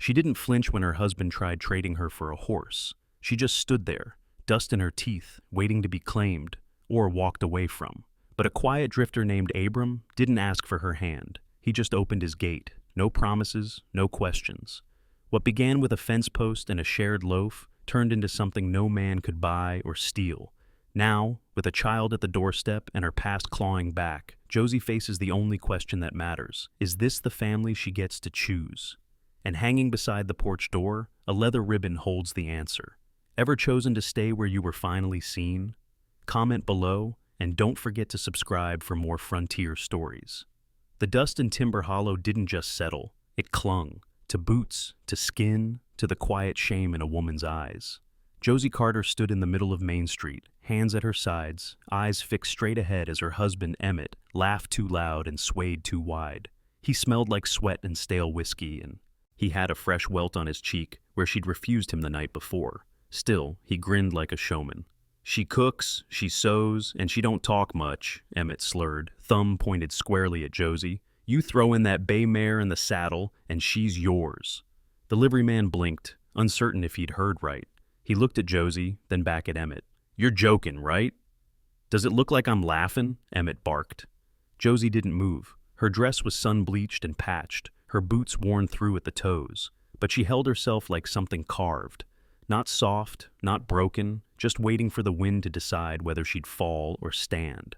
She didn't flinch when her husband tried trading her for a horse. She just stood there, dust in her teeth, waiting to be claimed or walked away from. But a quiet drifter named Abram didn't ask for her hand. He just opened his gate. No promises, no questions. What began with a fence post and a shared loaf turned into something no man could buy or steal. Now, with a child at the doorstep and her past clawing back, Josie faces the only question that matters. Is this the family she gets to choose? And hanging beside the porch door, a leather ribbon holds the answer. Ever chosen to stay where you were finally seen? Comment below, and don't forget to subscribe for more frontier stories. The dust in Timber Hollow didn't just settle, it clung. To boots, to skin, to the quiet shame in a woman's eyes. Josie Carter stood in the middle of Main Street, hands at her sides, eyes fixed straight ahead as her husband, Emmett, laughed too loud and swayed too wide. He smelled like sweat and stale whiskey, and he had a fresh welt on his cheek where she'd refused him the night before. Still, he grinned like a showman. She cooks, she sews, and she don't talk much, Emmett slurred, thumb pointed squarely at Josie. You throw in that bay mare in the saddle, and she's yours. The liveryman blinked, uncertain if he'd heard right. He looked at Josie, then back at Emmett. You're joking, right? Does it look like I'm laughing? Emmett barked. Josie didn't move. Her dress was sun-bleached and patched, her boots worn through at the toes, but she held herself like something carved. Not soft, not broken, just waiting for the wind to decide whether she'd fall or stand.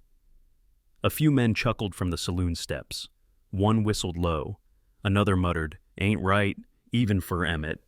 A few men chuckled from the saloon steps. One whistled low. Another muttered, "Ain't right, even for Emmett."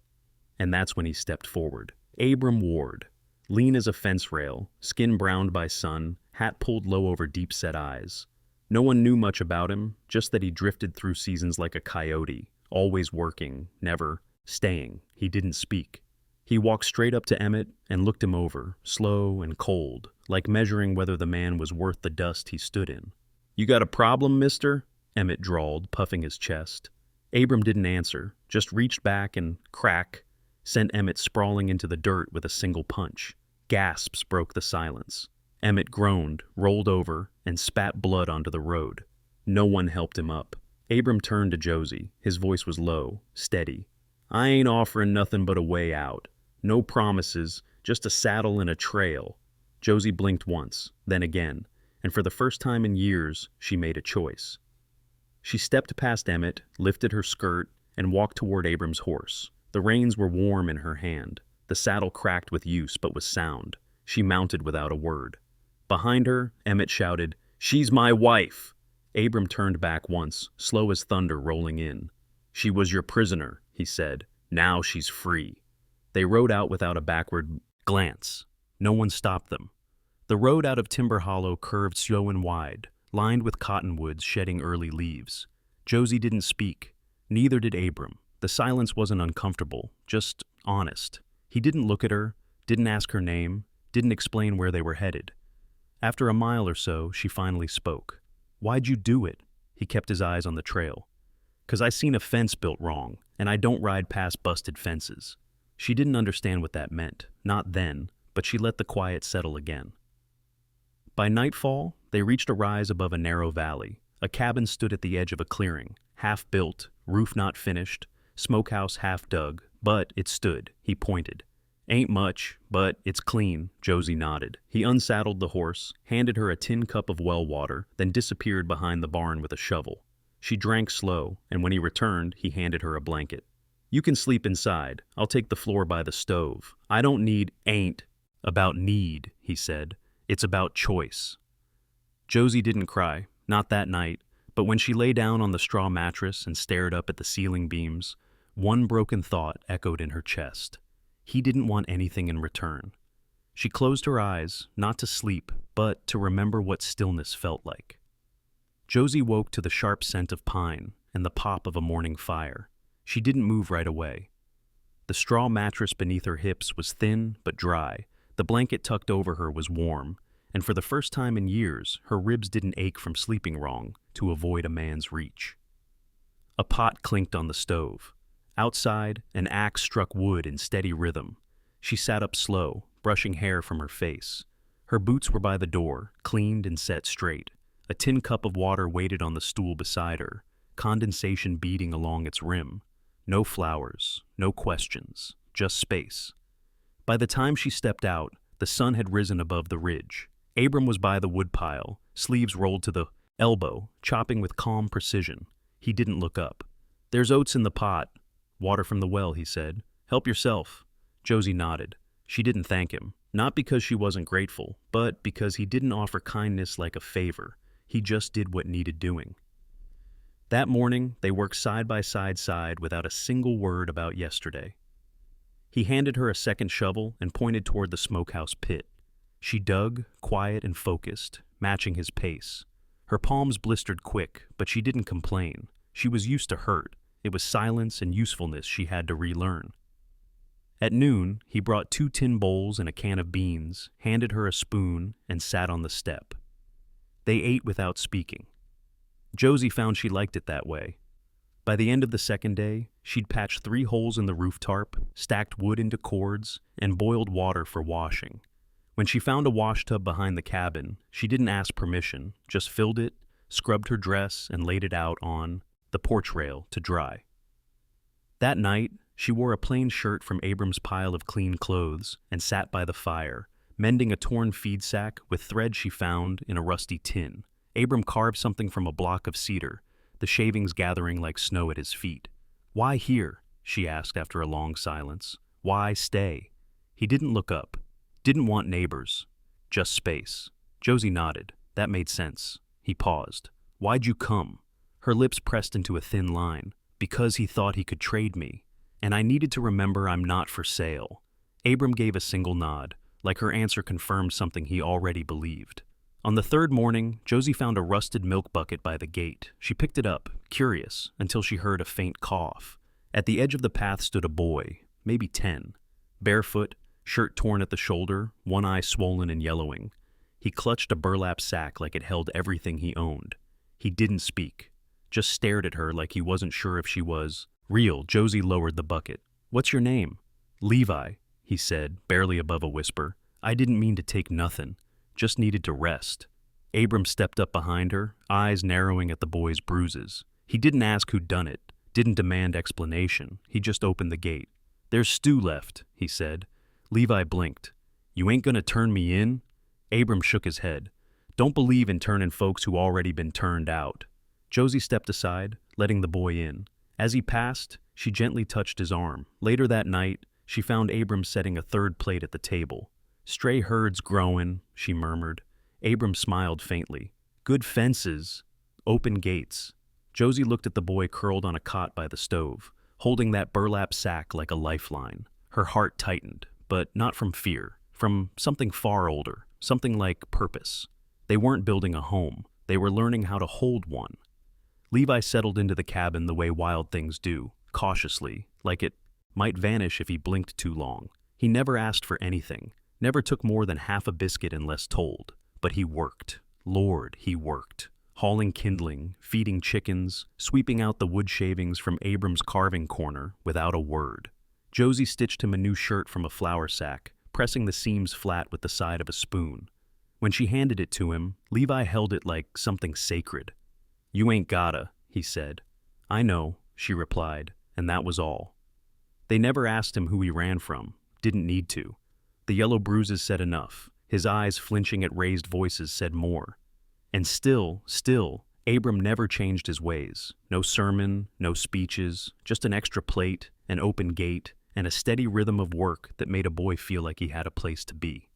And that's when he stepped forward. Abram Ward, lean as a fence rail, skin browned by sun, hat pulled low over deep-set eyes. No one knew much about him, just that he drifted through seasons like a coyote, always working, never staying. He didn't speak. He walked straight up to Emmett and looked him over, slow and cold, like measuring whether the man was worth the dust he stood in. "You got a problem, mister?" Emmett drawled, puffing his chest. Abram didn't answer, just reached back and, crack, sent Emmett sprawling into the dirt with a single punch. Gasps broke the silence. Emmett groaned, rolled over, and spat blood onto the road. No one helped him up. Abram turned to Josie. His voice was low, steady. "I ain't offering nothing but a way out. No promises, just a saddle and a trail." Josie blinked once, then again, and for the first time in years, she made a choice. She stepped past Emmett, lifted her skirt, and walked toward Abram's horse. The reins were warm in her hand. The saddle cracked with use, but was sound. She mounted without a word. Behind her, Emmett shouted, "She's my wife!" Abram turned back once, slow as thunder rolling in. "She was your prisoner," he said. "Now she's free." They rode out without a backward glance. No one stopped them. The road out of Timber Hollow curved slow and wide, lined with cottonwoods shedding early leaves. Josie didn't speak. Neither did Abram. The silence wasn't uncomfortable, just honest. He didn't look at her, didn't ask her name, didn't explain where they were headed. After a mile or so, she finally spoke. "Why'd you do it?" He kept his eyes on the trail. "'Cause I seen a fence built wrong, and I don't ride past busted fences." She didn't understand what that meant, not then, but she let the quiet settle again. By nightfall, they reached a rise above a narrow valley. A cabin stood at the edge of a clearing, half built, roof not finished, smokehouse half dug, but it stood. He pointed. "Ain't much, but it's clean," Josie nodded. He unsaddled the horse, handed her a tin cup of well water, then disappeared behind the barn with a shovel. She drank slow, and when he returned, he handed her a blanket. "You can sleep inside. I'll take the floor by the stove. I don't need ain't about need," he said. "It's about choice." Josie didn't cry, not that night, but when she lay down on the straw mattress and stared up at the ceiling beams, one broken thought echoed in her chest. He didn't want anything in return. She closed her eyes, not to sleep, but to remember what stillness felt like. Josie woke to the sharp scent of pine and the pop of a morning fire. She didn't move right away. The straw mattress beneath her hips was thin but dry. The blanket tucked over her was warm, and for the first time in years, her ribs didn't ache from sleeping wrong to avoid a man's reach. A pot clinked on the stove. Outside, an axe struck wood in steady rhythm. She sat up slow, brushing hair from her face. Her boots were by the door, cleaned and set straight. A tin cup of water waited on the stool beside her, condensation beading along its rim. No flowers, no questions, just space. By the time she stepped out, the sun had risen above the ridge. Abram was by the woodpile, sleeves rolled to the elbow, chopping with calm precision. He didn't look up. "There's oats in the pot. Water from the well," he said. "Help yourself." Josie nodded. She didn't thank him, not because she wasn't grateful, but because he didn't offer kindness like a favor. He just did what needed doing. That morning, they worked side by side without a single word about yesterday. He handed her a second shovel and pointed toward the smokehouse pit. She dug, quiet and focused, matching his pace. Her palms blistered quick, but she didn't complain. She was used to hurt. It was silence and usefulness she had to relearn. At noon, he brought 2 tin bowls and a can of beans, handed her a spoon, and sat on the step. They ate without speaking. Josie found she liked it that way. By the end of the second day, she'd patched 3 holes in the roof tarp, stacked wood into cords, and boiled water for washing. When she found a washtub behind the cabin, she didn't ask permission, just filled it, scrubbed her dress, and laid it out on the porch rail to dry. That night, she wore a plain shirt from Abram's pile of clean clothes and sat by the fire, mending a torn feed sack with thread she found in a rusty tin. Abram carved something from a block of cedar, the shavings gathering like snow at his feet. "Why here?" she asked after a long silence. "Why stay?" He didn't look up. Didn't want neighbors. Just space. Josie nodded. That made sense. He paused. "Why'd you come?" Her lips pressed into a thin line. "Because he thought he could trade me. And I needed to remember I'm not for sale." Abram gave a single nod, like her answer confirmed something he already believed. On the third morning, Josie found a rusted milk bucket by the gate. She picked it up, curious, until she heard a faint cough. At the edge of the path stood a boy, maybe 10. Barefoot, shirt torn at the shoulder, one eye swollen and yellowing. He clutched a burlap sack like it held everything he owned. He didn't speak, just stared at her like he wasn't sure if she was real. Josie lowered the bucket. "What's your name?" "Levi," he said, barely above a whisper. "I didn't mean to take nothin'. Just needed to rest." Abram stepped up behind her, eyes narrowing at the boy's bruises. He didn't ask who'd done it, didn't demand explanation. He just opened the gate. "There's stew left," he said. Levi blinked. "You ain't gonna turn me in?" Abram shook his head. "Don't believe in turning folks who already been turned out." Josie stepped aside, letting the boy in. As he passed, she gently touched his arm. Later that night, she found Abram setting a third plate at the table. "Stray herds growin'," she murmured. Abram smiled faintly. "Good fences. Open gates." Josie looked at the boy curled on a cot by the stove, holding that burlap sack like a lifeline. Her heart tightened, but not from fear, from something far older, something like purpose. They weren't building a home. They were learning how to hold one. Levi settled into the cabin the way wild things do, cautiously, like it might vanish if he blinked too long. He never asked for anything, never took more than half a biscuit unless told. But he worked. Lord, he worked. Hauling kindling, feeding chickens, sweeping out the wood shavings from Abram's carving corner without a word. Josie stitched him a new shirt from a flour sack, pressing the seams flat with the side of a spoon. When she handed it to him, Levi held it like something sacred. "You ain't gotta," he said. "I know," she replied, and that was all. They never asked him who he ran from, didn't need to. The yellow bruises said enough. His eyes flinching at raised voices said more. And still, Abram never changed his ways. No sermon, no speeches, just an extra plate, an open gate, and a steady rhythm of work that made a boy feel like he had a place to be.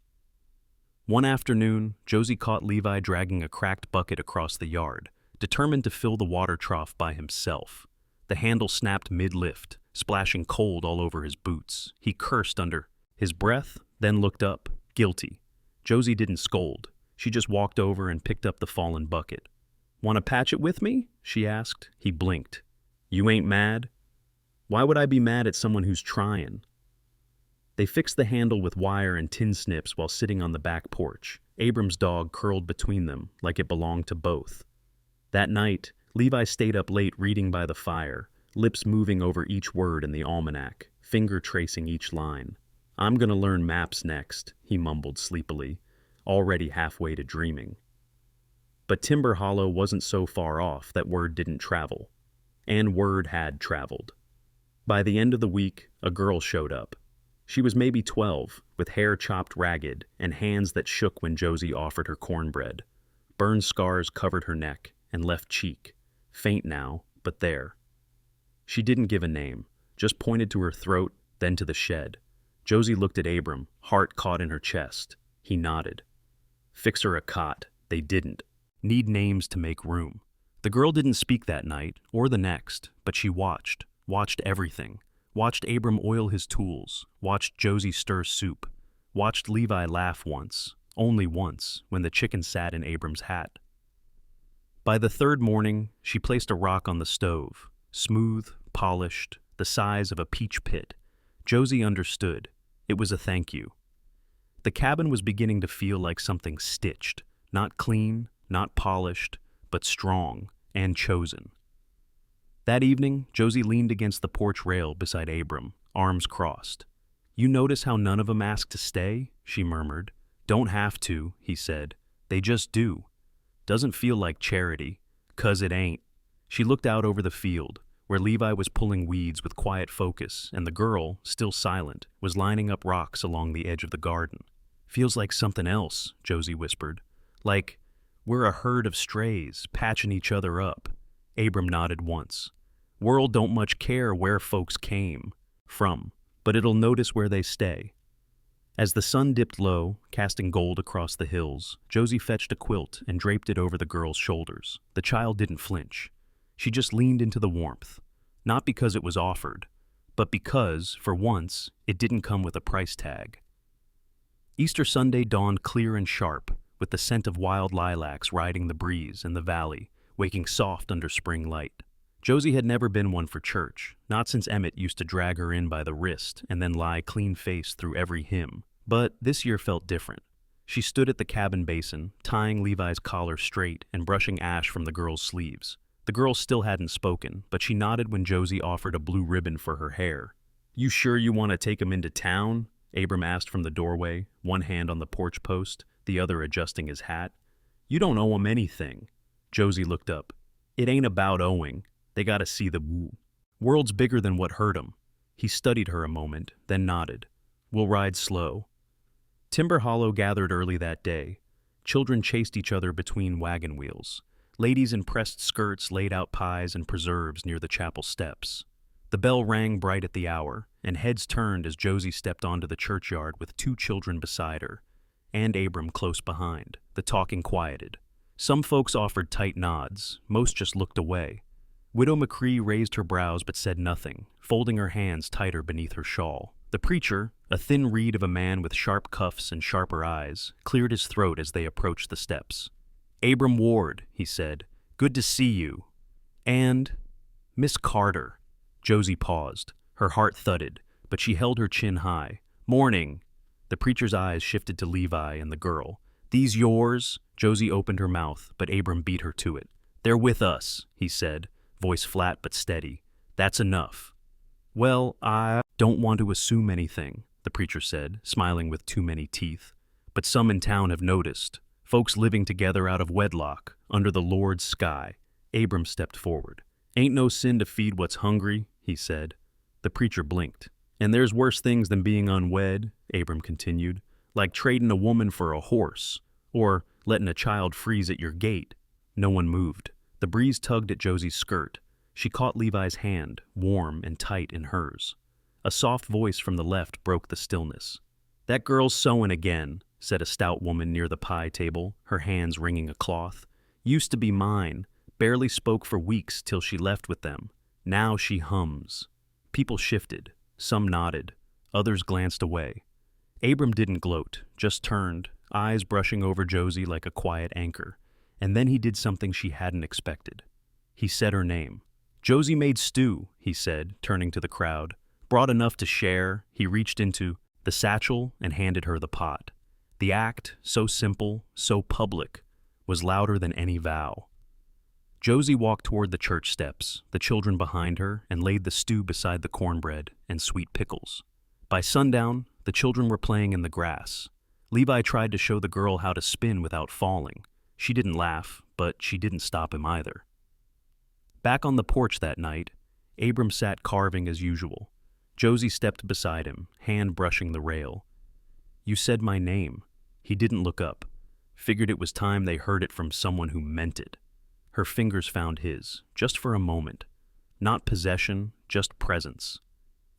One afternoon, Josie caught Levi dragging a cracked bucket across the yard, determined to fill the water trough by himself. The handle snapped mid-lift, splashing cold all over his boots. He cursed under his breath, then looked up, guilty. Josie didn't scold. She just walked over and picked up the fallen bucket. "Want to patch it with me?" she asked. He blinked. "You ain't mad?" "Why would I be mad at someone who's trying?" They fixed the handle with wire and tin snips while sitting on the back porch. Abram's dog curled between them, like it belonged to both. That night, Levi stayed up late reading by the fire, lips moving over each word in the almanac, finger tracing each line. "I'm gonna learn maps next," he mumbled sleepily, already halfway to dreaming. But Timber Hollow wasn't so far off that word didn't travel. And word had traveled. By the end of the week, a girl showed up. She was maybe 12, with hair chopped ragged and hands that shook when Josie offered her cornbread. Burn scars covered her neck and left cheek, faint now, but there. She didn't give a name, just pointed to her throat, then to the shed. Josie looked at Abram, heart caught in her chest. He nodded. Fix her a cot. They didn't. Need names to make room. The girl didn't speak that night, or the next, but she watched everything. Watched Abram oil his tools, watched Josie stir soup, watched Levi laugh once, only once, when the chicken sat in Abram's hat. By the third morning, she placed a rock on the stove, smooth, polished, the size of a peach pit. Josie understood. It was a thank you. The cabin was beginning to feel like something stitched, not clean, not polished, but strong and chosen. That evening, Josie leaned against the porch rail beside Abram, arms crossed. You notice how none of 'em asked to stay? She murmured. Don't have to, he said. They just do. Doesn't feel like charity. 'Cause it ain't. She looked out over the field, where Levi was pulling weeds with quiet focus, and the girl, still silent, was lining up rocks along the edge of the garden. Feels like something else, Josie whispered. Like we're a herd of strays, patching each other up. Abram nodded once. World don't much care where folks came from, but it'll notice where they stay. As the sun dipped low, casting gold across the hills, Josie fetched a quilt and draped it over the girl's shoulders. The child didn't flinch. She just leaned into the warmth, not because it was offered, but because, for once, it didn't come with a price tag. Easter Sunday dawned clear and sharp, with the scent of wild lilacs riding the breeze in the valley, waking soft under spring light. Josie had never been one for church, not since Emmett used to drag her in by the wrist and then lie clean-faced through every hymn. But this year felt different. She stood at the cabin basin, tying Levi's collar straight and brushing ash from the girl's sleeves. The girl still hadn't spoken, but she nodded when Josie offered a blue ribbon for her hair. You sure you want to take him into town? Abram asked from the doorway, one hand on the porch post, the other adjusting his hat. You don't owe him anything. Josie looked up. It ain't about owing. They gotta see the woo. World's bigger than what hurt him. He studied her a moment, then nodded. We'll ride slow. Timber Hollow gathered early that day. Children chased each other between wagon wheels. Ladies in pressed skirts laid out pies and preserves near the chapel steps. The bell rang bright at the hour, and heads turned as Josie stepped onto the churchyard with 2 children beside her, and Abram close behind. The talking quieted. Some folks offered tight nods, most just looked away. Widow McCree raised her brows but said nothing, folding her hands tighter beneath her shawl. The preacher, a thin reed of a man with sharp cuffs and sharper eyes, cleared his throat as they approached the steps. Abram Ward, he said, good to see you. And Miss Carter. Josie paused. Her heart thudded, but she held her chin high. Morning. The preacher's eyes shifted to Levi and the girl. These yours? Josie opened her mouth, but Abram beat her to it. They're with us, he said, voice flat but steady. That's enough. Well, I don't want to assume anything, the preacher said, smiling with too many teeth. But some in town have noticed. Folks living together out of wedlock, under the Lord's sky. Abram stepped forward. Ain't no sin to feed what's hungry, he said. The preacher blinked. And there's worse things than being unwed, Abram continued, like trading a woman for a horse, or letting a child freeze at your gate. No one moved. The breeze tugged at Josie's skirt. She caught Levi's hand, warm and tight in hers. A soft voice from the left broke the stillness. That girl's sewing again, said a stout woman near the pie table, her hands wringing a cloth. Used to be mine, barely spoke for weeks till she left with them. Now she hums. People shifted. Some nodded. Others glanced away. Abram didn't gloat, just turned, eyes brushing over Josie like a quiet anchor. And then he did something she hadn't expected. He said her name. Josie made stew, he said, turning to the crowd. Brought enough to share. He reached into the satchel and handed her the pot. The act, so simple, so public, was louder than any vow. Josie walked toward the church steps, the children behind her, and laid the stew beside the cornbread and sweet pickles. By sundown, the children were playing in the grass. Levi tried to show the girl how to spin without falling. She didn't laugh, but she didn't stop him either. Back on the porch that night, Abram sat carving as usual. Josie stepped beside him, hand brushing the rail. "You said my name." He didn't look up. Figured it was time they heard it from someone who meant it. Her fingers found his, just for a moment. Not possession, just presence.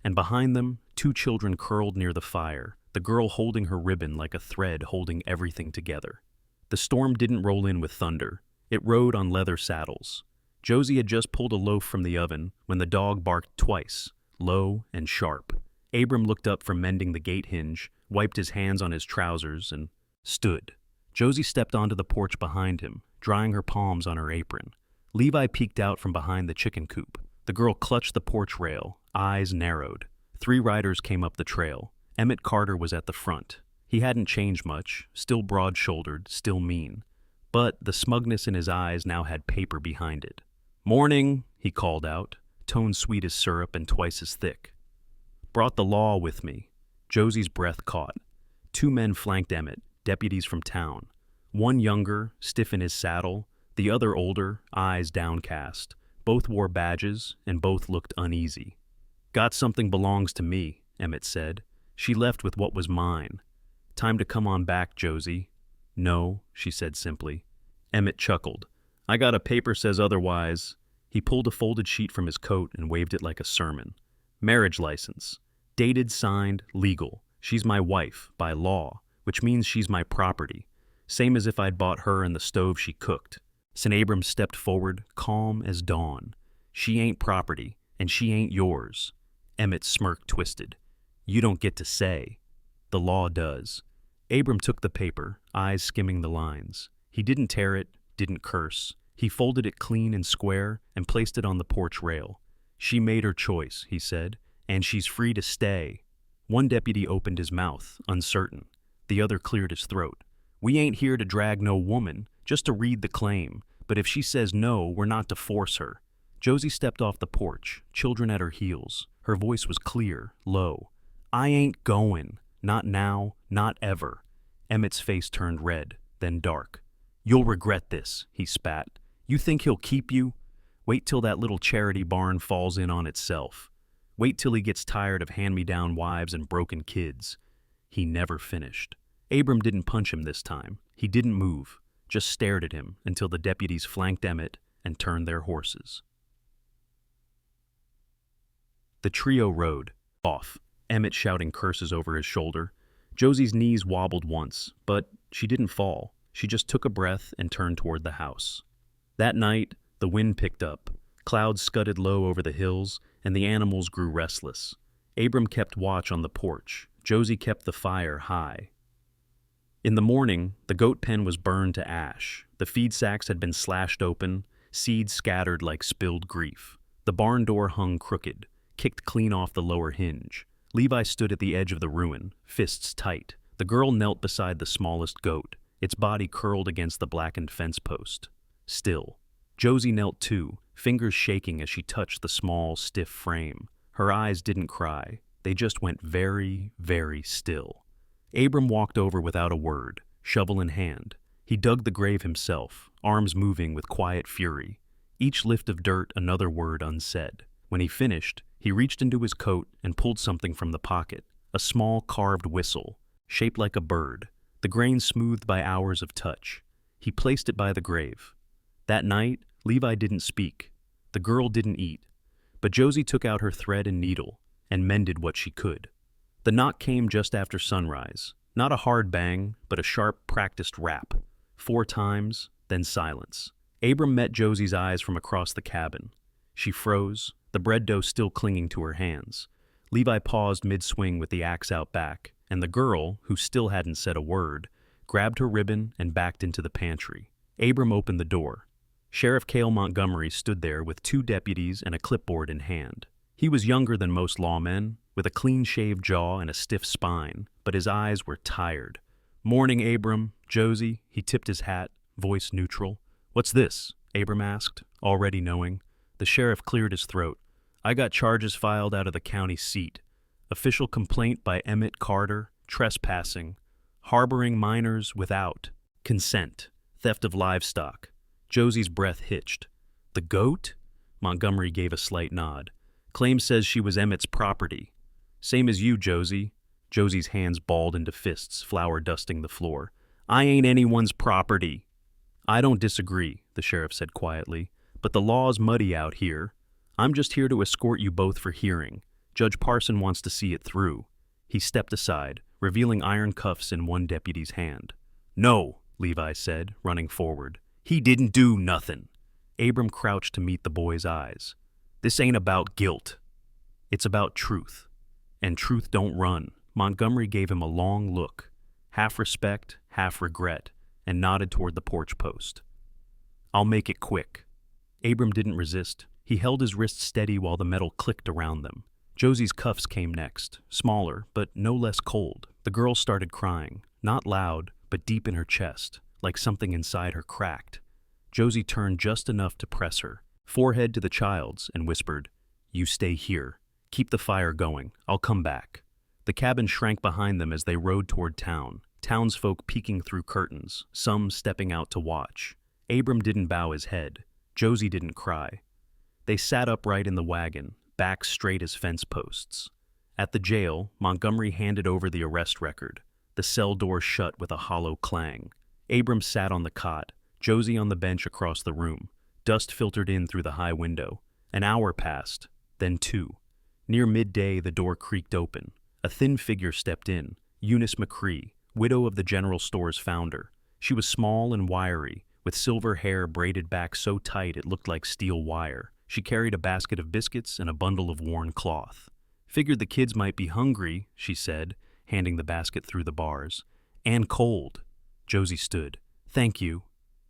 And behind them, 2 children curled near the fire, the girl holding her ribbon like a thread holding everything together. The storm didn't roll in with thunder. It rode on leather saddles. Josie had just pulled a loaf from the oven when the dog barked twice, low and sharp. Abram looked up from mending the gate hinge, wiped his hands on his trousers, and stood. Josie stepped onto the porch behind him, drying her palms on her apron. Levi peeked out from behind the chicken coop. The girl clutched the porch rail, eyes narrowed. 3 riders came up the trail. Emmett Carter was at the front. He hadn't changed much, still broad-shouldered, still mean. But the smugness in his eyes now had paper behind it. "Morning," he called out, tone sweet as syrup and twice as thick. "Brought the law with me." Josie's breath caught. 2 men flanked Emmett, deputies from town. One younger, stiff in his saddle, the other older, eyes downcast. Both wore badges, and both looked uneasy. "Got something belongs to me," Emmett said. "She left with what was mine." "Time to come on back, Josie." "No," she said simply. Emmett chuckled. "I got a paper says otherwise." He pulled a folded sheet from his coat and waved it like a sermon. "Marriage license. Dated, signed, legal. She's my wife, by law, which means she's my property. Same as if I'd bought her and the stove she cooked." St. Abrams stepped forward, calm as dawn. "She ain't property, and she ain't yours." Emmett's smirk twisted. "You don't get to say." "The law does." Abram took the paper, eyes skimming the lines. He didn't tear it, didn't curse. He folded it clean and square and placed it on the porch rail. "She made her choice," he said, "and she's free to stay." One deputy opened his mouth, uncertain. The other cleared his throat. "We ain't here to drag no woman, just to read the claim. But if she says no, we're not to force her." Josie stepped off the porch, children at her heels. Her voice was clear, low. "I ain't going. Not now, not ever." Emmett's face turned red, then dark. "You'll regret this," he spat. "You think he'll keep you? Wait till that little charity barn falls in on itself. Wait till he gets tired of hand-me-down wives and broken kids." He never finished. Abram didn't punch him this time. He didn't move, just stared at him until the deputies flanked Emmett and turned their horses. The trio rode off, Emmett shouting curses over his shoulder. Josie's knees wobbled once, but she didn't fall. She just took a breath and turned toward the house. That night, the wind picked up. Clouds scudded low over the hills, and the animals grew restless. Abram kept watch on the porch. Josie kept the fire high. In the morning, the goat pen was burned to ash. The feed sacks had been slashed open, seeds scattered like spilled grief. The barn door hung crooked, kicked clean off the lower hinge. Levi stood at the edge of the ruin, fists tight. The girl knelt beside the smallest goat, its body curled against the blackened fence post. Still. Josie knelt too, fingers shaking as she touched the small, stiff frame. Her eyes didn't cry. They just went very, very still. Abram walked over without a word, shovel in hand. He dug the grave himself, arms moving with quiet fury. Each lift of dirt, another word unsaid. When he finished, he reached into his coat and pulled something from the pocket, a small carved whistle, shaped like a bird, the grain smoothed by hours of touch. He placed it by the grave. That night, Levi didn't speak. The girl didn't eat. But Josie took out her thread and needle and mended what she could. The knock came just after sunrise. Not a hard bang, but a sharp, practiced rap. 4 times, then silence. Abram met Josie's eyes from across the cabin. She froze, the bread dough still clinging to her hands. Levi paused mid-swing with the axe out back, and the girl, who still hadn't said a word, grabbed her ribbon and backed into the pantry. Abram opened the door. Sheriff Cale Montgomery stood there with 2 deputies and a clipboard in hand. He was younger than most lawmen, with a clean-shaved jaw and a stiff spine, but his eyes were tired. "Morning, Abram. Josie." He tipped his hat, voice neutral. "What's this?" Abram asked, already knowing. The sheriff cleared his throat. "I got charges filed out of the county seat. Official complaint by Emmett Carter, trespassing, harboring minors without consent, theft of livestock." Josie's breath hitched. "The goat?" Montgomery gave a slight nod. Claim says she was Emmett's property. Same as you, Josie. Josie's hands balled into fists, flour dusting the floor. I ain't anyone's property. I don't disagree, the sheriff said quietly, but the law's muddy out here. I'm just here to escort you both for hearing. Judge Parson wants to see it through. He stepped aside, revealing iron cuffs in one deputy's hand. No, Levi said, running forward. He didn't do nothing. Abram crouched to meet the boy's eyes. This ain't about guilt. It's about truth. And truth don't run. Montgomery gave him a long look, half respect, half regret, and nodded toward the porch post. I'll make it quick. Abram didn't resist. He held his wrist steady while the metal clicked around them. Josie's cuffs came next, smaller, but no less cold. The girl started crying, not loud, but deep in her chest, like something inside her cracked. Josie turned just enough to press her, forehead to the child's, and whispered, You stay here. Keep the fire going. I'll come back. The cabin shrank behind them as they rode toward town, townsfolk peeking through curtains, some stepping out to watch. Abram didn't bow his head. Josie didn't cry. They sat upright in the wagon, backs straight as fence posts. At the jail, Montgomery handed over the arrest record. The cell door shut with a hollow clang. Abram sat on the cot, Josie on the bench across the room. Dust filtered in through the high window. An hour passed, then 2. Near midday, the door creaked open. A thin figure stepped in, Eunice McCree, widow of the general store's founder. She was small and wiry, with silver hair braided back so tight it looked like steel wire. She carried a basket of biscuits and a bundle of worn cloth. Figured the kids might be hungry, she said, handing the basket through the bars. And cold. Josie stood. Thank you.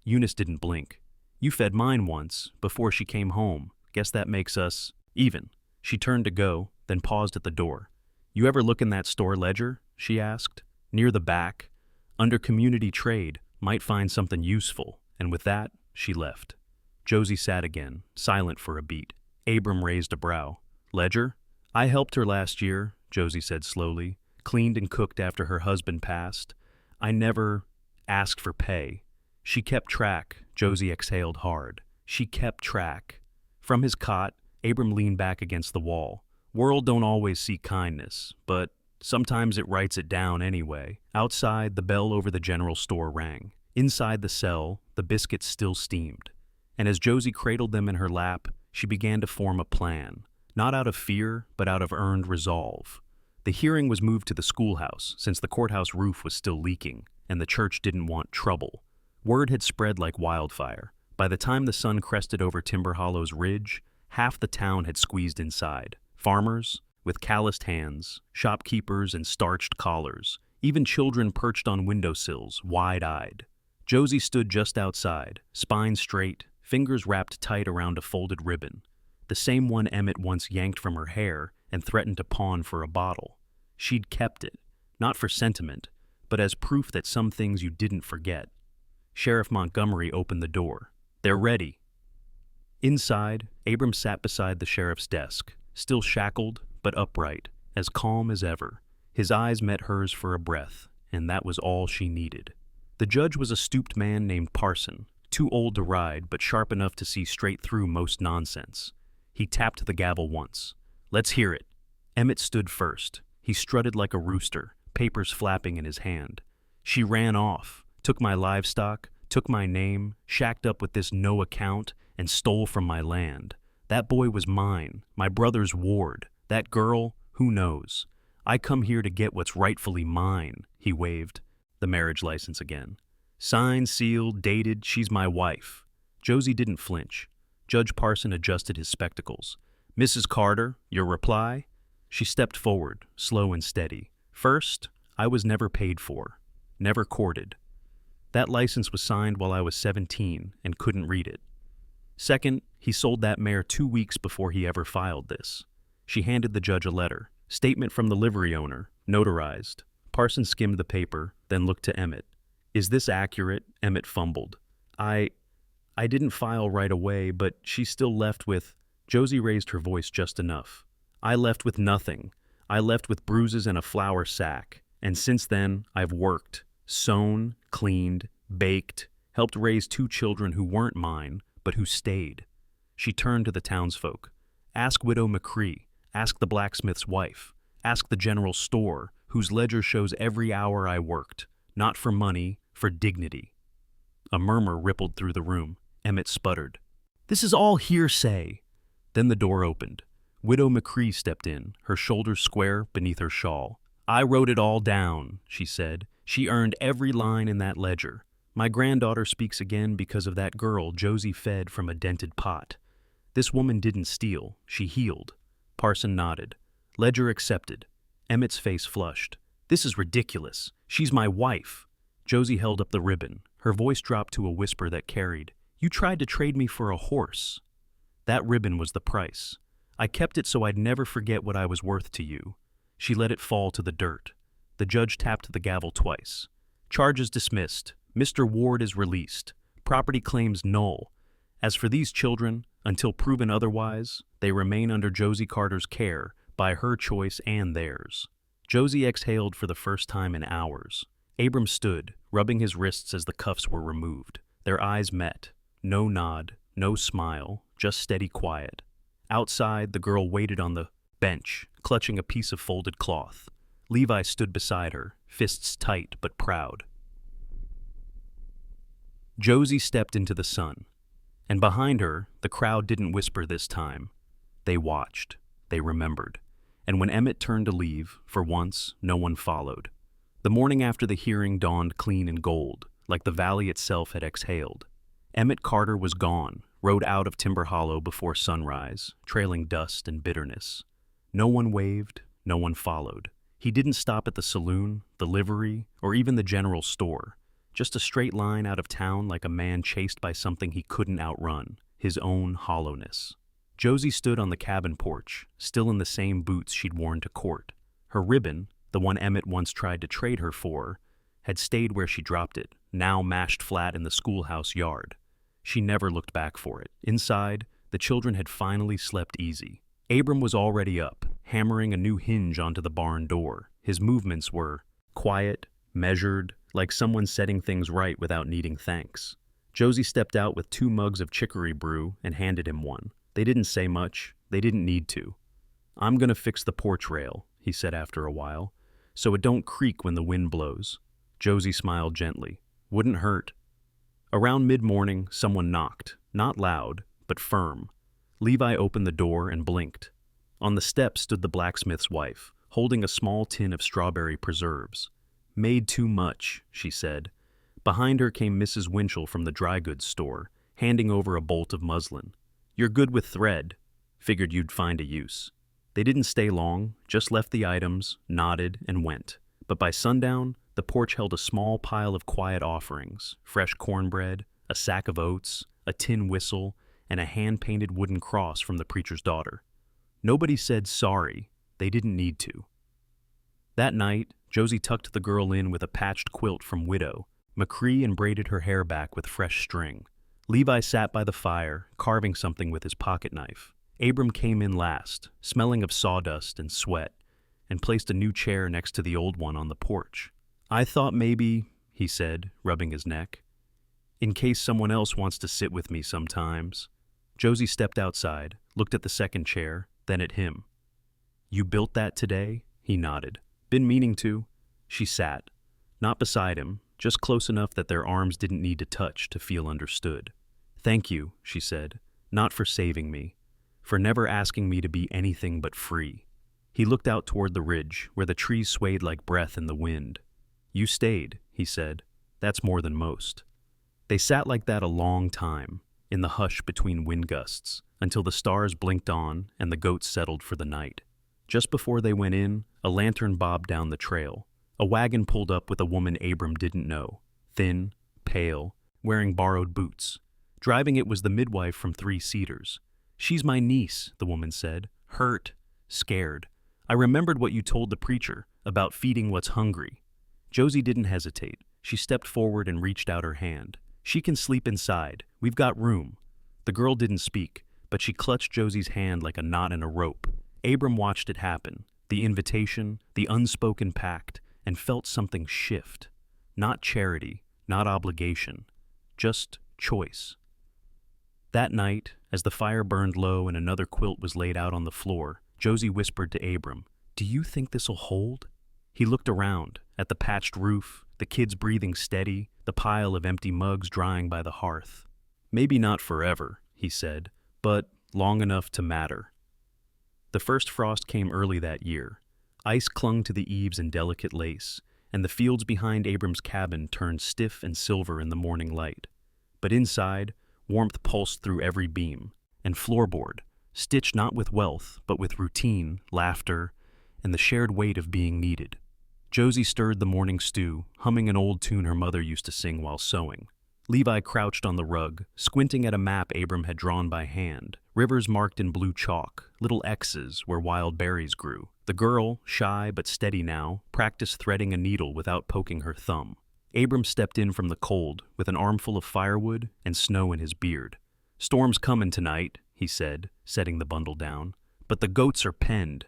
Eunice didn't blink. You fed mine once, before she came home. Guess that makes us even. She turned to go, then paused at the door. You ever look in that store ledger? She asked. Near the back. Under community trade, might find something useful. And with that, she left. Josie sat again, silent for a beat. Abram raised a brow. Ledger? I helped her last year, Josie said slowly. Cleaned and cooked after her husband passed. I never asked for pay. She kept track. Josie exhaled hard. She kept track. From his cot, Abram leaned back against the wall. World don't always see kindness, but sometimes it writes it down anyway. Outside, the bell over the general store rang. Inside the cell, the biscuits still steamed. And as Josie cradled them in her lap, she began to form a plan. Not out of fear, but out of earned resolve. The hearing was moved to the schoolhouse, since the courthouse roof was still leaking, and the church didn't want trouble. Word had spread like wildfire. By the time the sun crested over Timber Hollow's ridge, half the town had squeezed inside. Farmers, with calloused hands, shopkeepers in starched collars, even children perched on windowsills, wide-eyed. Josie stood just outside, spine straight, fingers wrapped tight around a folded ribbon, the same one Emmett once yanked from her hair and threatened to pawn for a bottle. She'd kept it, not for sentiment, but as proof that some things you didn't forget. Sheriff Montgomery opened the door. They're ready. Inside, Abram sat beside the sheriff's desk, still shackled, but upright, as calm as ever. His eyes met hers for a breath, and that was all she needed. The judge was a stooped man named Parson, too old to ride, but sharp enough to see straight through most nonsense. He tapped the gavel once. Let's hear it. Emmett stood first. He strutted like a rooster, papers flapping in his hand. She ran off, took my livestock, took my name, shacked up with this no account, and stole from my land. That boy was mine, my brother's ward. That girl, who knows? I come here to get what's rightfully mine, he waved. The marriage license again. Signed, sealed, dated, she's my wife. Josie didn't flinch. Judge Parson adjusted his spectacles. Mrs. Carter, your reply? She stepped forward, slow and steady. First, I was never paid for, never courted. That license was signed while I was 17 and couldn't read it. Second, he sold that mare 2 weeks before he ever filed this. She handed the judge a letter. Statement from the livery owner, notarized. Parson skimmed the paper, then looked to Emmett. Is this accurate? Emmett fumbled. I didn't file right away, but she's still left with... Josie raised her voice just enough. I left with nothing. I left with bruises and a flour sack. And since then, I've worked, sewn, cleaned, baked, helped raise 2 children who weren't mine, but who stayed. She turned to the townsfolk. Ask Widow McCree. Ask the blacksmith's wife. Ask the general store, whose ledger shows every hour I worked. Not for money, for dignity." A murmur rippled through the room. Emmett sputtered, "This is all hearsay." Then the door opened. Widow McCree stepped in, her shoulders square beneath her shawl. "I wrote it all down," she said. "She earned every line in that ledger. My granddaughter speaks again because of that girl Josie fed from a dented pot. This woman didn't steal, she healed." Parson nodded. Ledger accepted. Emmett's face flushed. "This is ridiculous. She's my wife." Josie held up the ribbon. Her voice dropped to a whisper that carried, "You tried to trade me for a horse." "That ribbon was the price. I kept it so I'd never forget what I was worth to you." She let it fall to the dirt. The judge tapped the gavel twice. "Charges dismissed. Mr. Ward is released. Property claims null. As for these children, until proven otherwise, they remain under Josie Carter's care by her choice and theirs." Josie exhaled for the first time in hours. Abram stood, rubbing his wrists as the cuffs were removed. Their eyes met. No nod, no smile, just steady quiet. Outside, the girl waited on the bench, clutching a piece of folded cloth. Levi stood beside her, fists tight but proud. Josie stepped into the sun, and behind her, the crowd didn't whisper this time. They watched. They remembered. And when Emmett turned to leave, for once, no one followed. The morning after the hearing dawned clean and gold, like the valley itself had exhaled. Emmett Carter was gone, rode out of Timber Hollow before sunrise, trailing dust and bitterness. No one waved, no one followed. He didn't stop at the saloon, the livery, or even the general store. Just a straight line out of town like a man chased by something he couldn't outrun, his own hollowness. Josie stood on the cabin porch, still in the same boots she'd worn to court. Her ribbon, the one Emmett once tried to trade her for, had stayed where she dropped it, now mashed flat in the schoolhouse yard. She never looked back for it. Inside, the children had finally slept easy. Abram was already up, hammering a new hinge onto the barn door. His movements were quiet, measured, like someone setting things right without needing thanks. Josie stepped out with 2 mugs of chicory brew and handed him one. They didn't say much. They didn't need to. "I'm gonna fix the porch rail," he said after a while, "so it don't creak when the wind blows." Josie smiled gently. "Wouldn't hurt." Around mid-morning, someone knocked, not loud, but firm. Levi opened the door and blinked. On the step stood the blacksmith's wife, holding a small tin of strawberry preserves. "Made too much," she said. Behind her came Mrs. Winchell from the dry goods store, handing over a bolt of muslin. "You're good with thread. Figured you'd find a use." They didn't stay long, just left the items, nodded, and went. But by sundown, the porch held a small pile of quiet offerings, fresh cornbread, a sack of oats, a tin whistle, and a hand-painted wooden cross from the preacher's daughter. Nobody said sorry. They didn't need to. That night, Josie tucked the girl in with a patched quilt from Widow. McCree and braided her hair back with fresh string. Levi sat by the fire, carving something with his pocket knife. Abram came in last, smelling of sawdust and sweat, and placed a new chair next to the old one on the porch. "I thought maybe," he said, rubbing his neck, "in case someone else wants to sit with me sometimes." Josie stepped outside, looked at the second chair, then at him. "You built that today?" He nodded. "Been meaning to." She sat, not beside him, just close enough that their arms didn't need to touch to feel understood. "Thank you," she said, "not for saving me, for never asking me to be anything but free." He looked out toward the ridge, where the trees swayed like breath in the wind. "You stayed," he said. "That's more than most." They sat like that a long time, in the hush between wind gusts, until the stars blinked on and the goats settled for the night. Just before they went in, a lantern bobbed down the trail. A wagon pulled up with a woman Abram didn't know, thin, pale, wearing borrowed boots. Driving it was the midwife from 3 Cedars. "She's my niece," the woman said, "hurt, scared. I remembered what you told the preacher about feeding what's hungry." Josie didn't hesitate. She stepped forward and reached out her hand. "She can sleep inside. We've got room." The girl didn't speak, but she clutched Josie's hand like a knot in a rope. Abram watched it happen, the invitation, the unspoken pact, and felt something shift. Not charity, not obligation, just choice. That night, as the fire burned low and another quilt was laid out on the floor, Josie whispered to Abram, "Do you think this'll hold?" He looked around, at the patched roof, the kids breathing steady, the pile of empty mugs drying by the hearth. "Maybe not forever," he said, "but long enough to matter." The first frost came early that year. Ice clung to the eaves in delicate lace, and the fields behind Abram's cabin turned stiff and silver in the morning light. But inside, warmth pulsed through every beam, and floorboard, stitched not with wealth, but with routine, laughter, and the shared weight of being needed. Josie stirred the morning stew, humming an old tune her mother used to sing while sewing. Levi crouched on the rug, squinting at a map Abram had drawn by hand, rivers marked in blue chalk, little X's where wild berries grew. The girl, shy but steady now, practiced threading a needle without poking her thumb. Abram stepped in from the cold, with an armful of firewood and snow in his beard. "Storm's comin' tonight," he said, setting the bundle down. "But the goats are penned.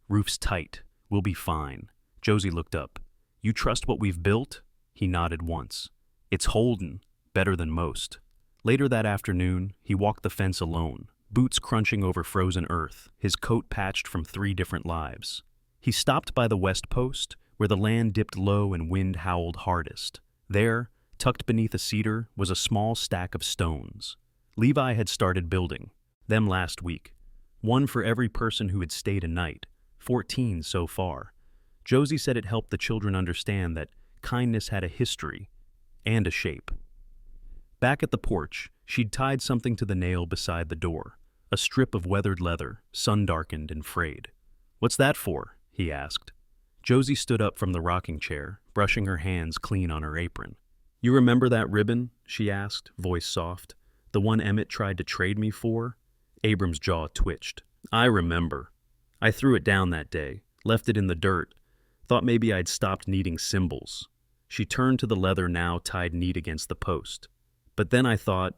Roof's tight. We'll be fine." Josie looked up. "You trust what we've built?" He nodded once. "It's holdin'. Better than most." Later that afternoon, he walked the fence alone, boots crunching over frozen earth, his coat patched from 3 different lives. He stopped by the west post, where the land dipped low and wind howled hardest. There, tucked beneath a cedar, was a small stack of stones. Levi had started building them last week. One for every person who had stayed a night, 14 so far. Josie said it helped the children understand that kindness had a history and a shape. Back at the porch, she'd tied something to the nail beside the door, a strip of weathered leather, sun-darkened and frayed. "What's that for?" he asked. Josie stood up from the rocking chair, brushing her hands clean on her apron. "You remember that ribbon?" she asked, voice soft. "The one Emmett tried to trade me for?" Abram's jaw twitched. "I remember. I threw it down that day, left it in the dirt, thought maybe I'd stopped needing symbols." She turned to the leather now tied neat against the post. "But then I thought,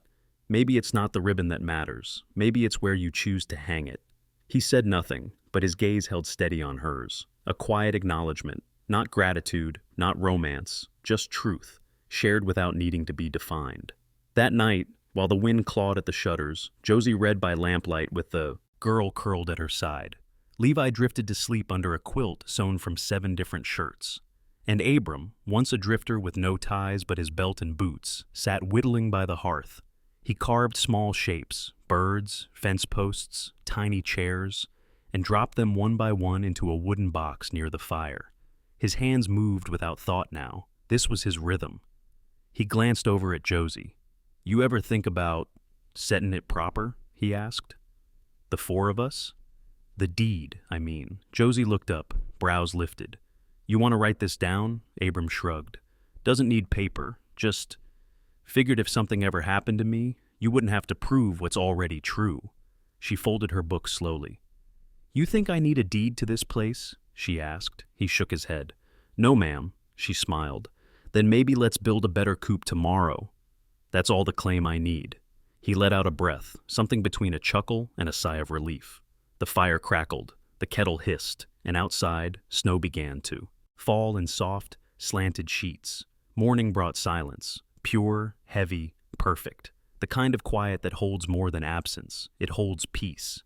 maybe it's not the ribbon that matters. Maybe it's where you choose to hang it." He said nothing, but his gaze held steady on hers. A quiet acknowledgement, not gratitude, not romance, just truth, shared without needing to be defined. That night, while the wind clawed at the shutters, Josie read by lamplight with the girl curled at her side. Levi drifted to sleep under a quilt sewn from 7 different shirts. And Abram, once a drifter with no ties but his belt and boots, sat whittling by the hearth. He carved small shapes, birds, fence posts, tiny chairs, and dropped them one by one into a wooden box near the fire. His hands moved without thought now. This was his rhythm. He glanced over at Josie. "You ever think about setting it proper?" he asked. "The 4 of us?" "The deed, I mean." Josie looked up, brows lifted. "You want to write this down?" Abram shrugged. "Doesn't need paper, just figured if something ever happened to me, you wouldn't have to prove what's already true." She folded her book slowly. "You think I need a deed to this place?" she asked. He shook his head. "No, ma'am," she smiled. "Then maybe let's build a better coop tomorrow. That's all the claim I need." He let out a breath, something between a chuckle and a sigh of relief. The fire crackled, the kettle hissed, and outside, snow began to fall in soft, slanted sheets. Morning brought silence, pure, heavy, perfect. The kind of quiet that holds more than absence. It holds peace.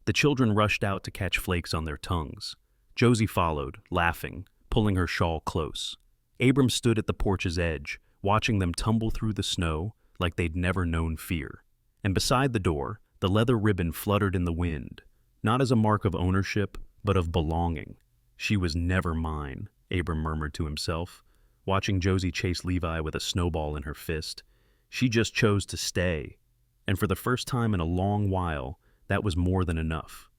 The children rushed out to catch flakes on their tongues. Josie followed, laughing, pulling her shawl close. Abram stood at the porch's edge, watching them tumble through the snow like they'd never known fear. And beside the door, the leather ribbon fluttered in the wind, not as a mark of ownership, but of belonging. "She was never mine," Abram murmured to himself, watching Josie chase Levi with a snowball in her fist. "She just chose to stay." And for the first time in a long while, that was more than enough.